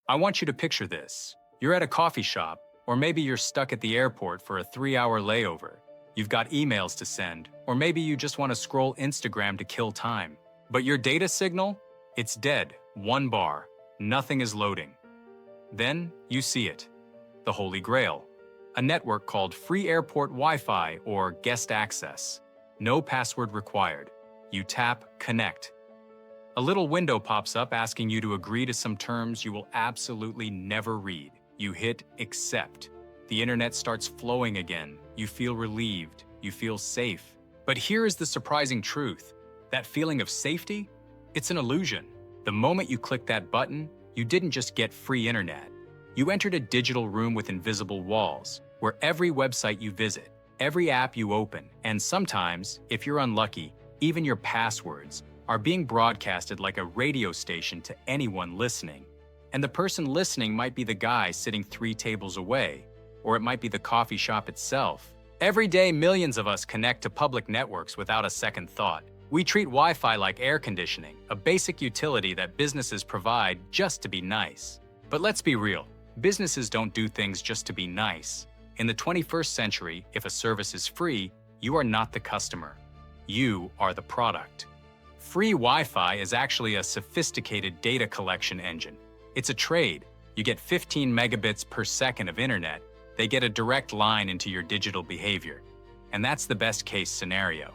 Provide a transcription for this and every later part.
I want you to picture this. You're at a coffee shop, or maybe you're stuck at the airport for a 3-hour layover. You've got emails to send, or maybe you just want to scroll Instagram to kill time. But your data signal? It's dead, 1 bar. Nothing is loading. Then you see it. The Holy Grail. A network called Free Airport Wi-Fi or Guest Access. No password required. You tap Connect. A little window pops up asking you to agree to some terms you will absolutely never read. You hit Accept. The internet starts flowing again. You feel relieved. You feel safe. But here is the surprising truth. That feeling of safety? It's an illusion. The moment you click that button, you didn't just get free internet. You entered a digital room with invisible walls, where every website you visit, every app you open, and sometimes, if you're unlucky, even your passwords, are being broadcasted like a radio station to anyone listening. And the person listening might be the guy sitting 3 tables away, or it might be the coffee shop itself. Every day, millions of us connect to public networks without a second thought. We treat Wi-Fi like air conditioning, a basic utility that businesses provide just to be nice. But let's be real, businesses don't do things just to be nice. In the 21st century, if a service is free, you are not the customer. You are the product. Free Wi-Fi is actually a sophisticated data collection engine. It's a trade. You get 15 megabits per second of internet. They get a direct line into your digital behavior. And that's the best case scenario.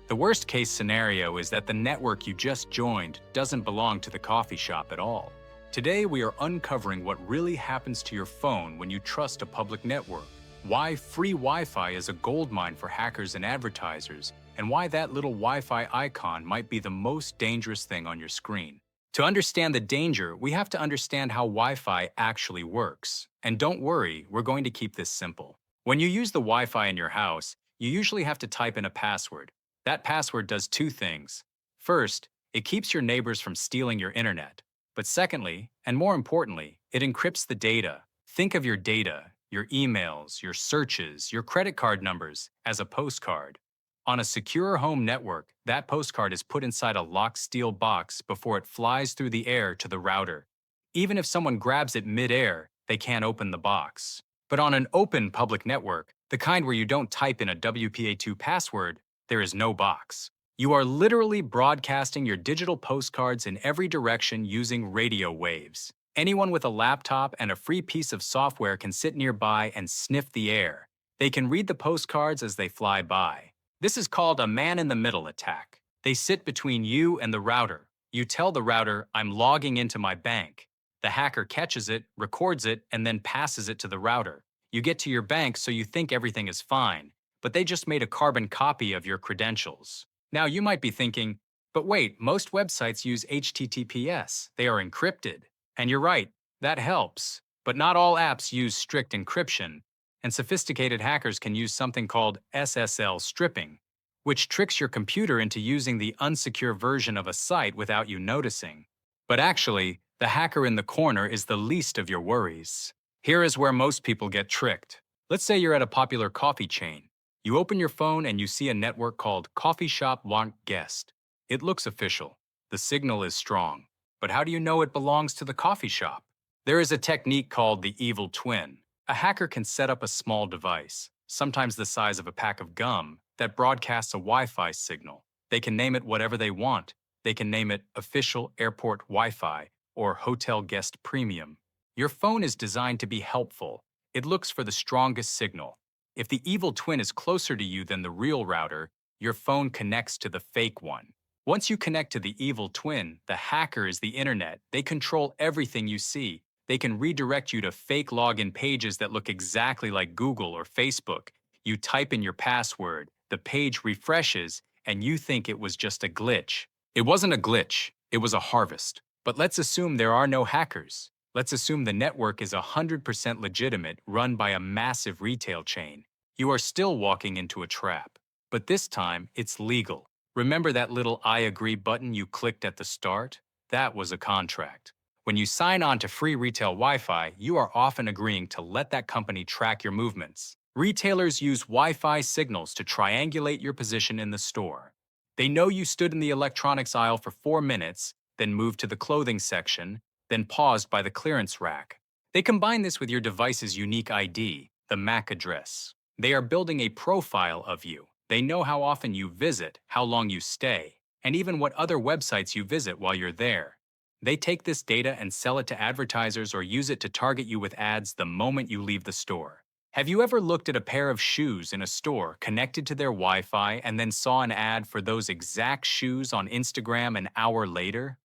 The worst case scenario is that the network you just joined doesn't belong to the coffee shop at all. Today, we are uncovering what really happens to your phone when you trust a public network, why free Wi-Fi is a goldmine for hackers and advertisers, and why that little Wi-Fi icon might be the most dangerous thing on your screen. To understand the danger, we have to understand how Wi-Fi actually works. And don't worry, we're going to keep this simple. When you use the Wi-Fi in your house, you usually have to type in a password. That password does 2 things. First, it keeps your neighbors from stealing your internet. But secondly, and more importantly, it encrypts the data. Think of your data, your emails, your searches, your credit card numbers, as a postcard. On a secure home network, that postcard is put inside a locked steel box before it flies through the air to the router. Even if someone grabs it mid-air, they can't open the box. But on an open public network, the kind where you don't type in a WPA2 password, there is no box. You are literally broadcasting your digital postcards in every direction using radio waves. Anyone with a laptop and a free piece of software can sit nearby and sniff the air. They can read the postcards as they fly by. This is called a man-in-the-middle attack. They sit between you and the router. You tell the router, "I'm logging into my bank." The hacker catches it, records it, and then passes it to the router. You get to your bank so you think everything is fine, but they just made a carbon copy of your credentials. Now you might be thinking, but wait, most websites use HTTPS. They are encrypted. And you're right, that helps. But not all apps use strict encryption, and sophisticated hackers can use something called SSL stripping, which tricks your computer into using the unsecure version of a site without you noticing. But actually, the hacker in the corner is the least of your worries. Here is where most people get tricked. Let's say you're at a popular coffee chain. You open your phone and you see a network called Coffee Shop Want Guest. It looks official. The signal is strong. But how do you know it belongs to the coffee shop? There is a technique called the evil twin. A hacker can set up a small device, sometimes the size of a pack of gum, that broadcasts a Wi-Fi signal. They can name it whatever they want. They can name it Official Airport Wi-Fi or Hotel Guest Premium. Your phone is designed to be helpful. It looks for the strongest signal. If the evil twin is closer to you than the real router, your phone connects to the fake one. Once you connect to the evil twin, the hacker is the internet. They control everything you see. They can redirect you to fake login pages that look exactly like Google or Facebook. You type in your password, the page refreshes, and you think it was just a glitch. It wasn't a glitch, it was a harvest. But let's assume there are no hackers. Let's assume the network is 100% legitimate, run by a massive retail chain. You are still walking into a trap. But this time, it's legal. Remember that little I agree button you clicked at the start? That was a contract. When you sign on to free retail Wi-Fi, you are often agreeing to let that company track your movements. Retailers use Wi-Fi signals to triangulate your position in the store. They know you stood in the electronics aisle for 4 minutes, then moved to the clothing section, then paused by the clearance rack. They combine this with your device's unique ID, the MAC address. They are building a profile of you. They know how often you visit, how long you stay, and even what other websites you visit while you're there. They take this data and sell it to advertisers or use it to target you with ads the moment you leave the store. Have you ever looked at a pair of shoes in a store connected to their Wi Fi and then saw an ad for those exact shoes on Instagram an hour later?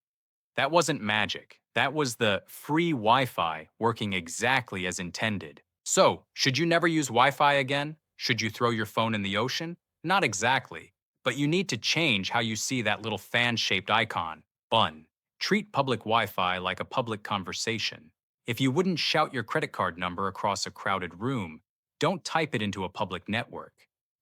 That wasn't magic. That was the free Wi Fi working exactly as intended. So, should you never use Wi Fi again? Should you throw your phone in the ocean? Not exactly. But you need to change how you see that little fan shaped icon, bun. Treat public Wi Fi like a public conversation. If you wouldn't shout your credit card number across a crowded room, don't type it into a public network.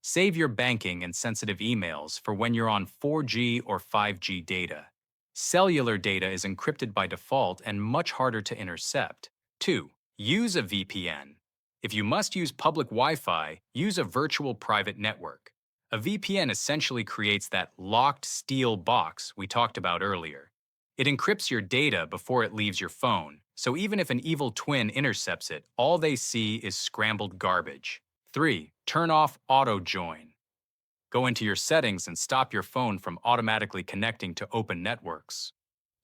Save your banking and sensitive emails for when you're on 4G or 5G data. Cellular data is encrypted by default and much harder to intercept. 2. Use a VPN. If you must use public Wi-Fi, use a virtual private network. A VPN essentially creates that locked steel box we talked about earlier. It encrypts your data before it leaves your phone, so even if an evil twin intercepts it, all they see is scrambled garbage. 3. Turn off auto join. Go into your settings and stop your phone from automatically connecting to open networks.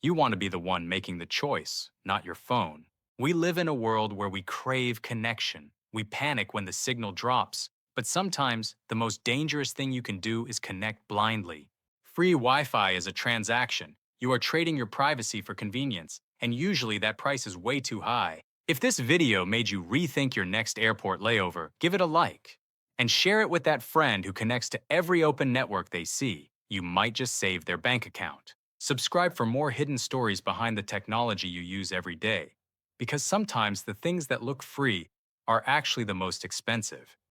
You want to be the one making the choice, not your phone. We live in a world where we crave connection. We panic when the signal drops, but sometimes the most dangerous thing you can do is connect blindly. Free Wi-Fi is a transaction. You are trading your privacy for convenience, and usually that price is way too high. If this video made you rethink your next airport layover, give it a like. And share it with that friend who connects to every open network they see. You might just save their bank account. Subscribe for more hidden stories behind the technology you use every day. Because sometimes the things that look free are actually the most expensive.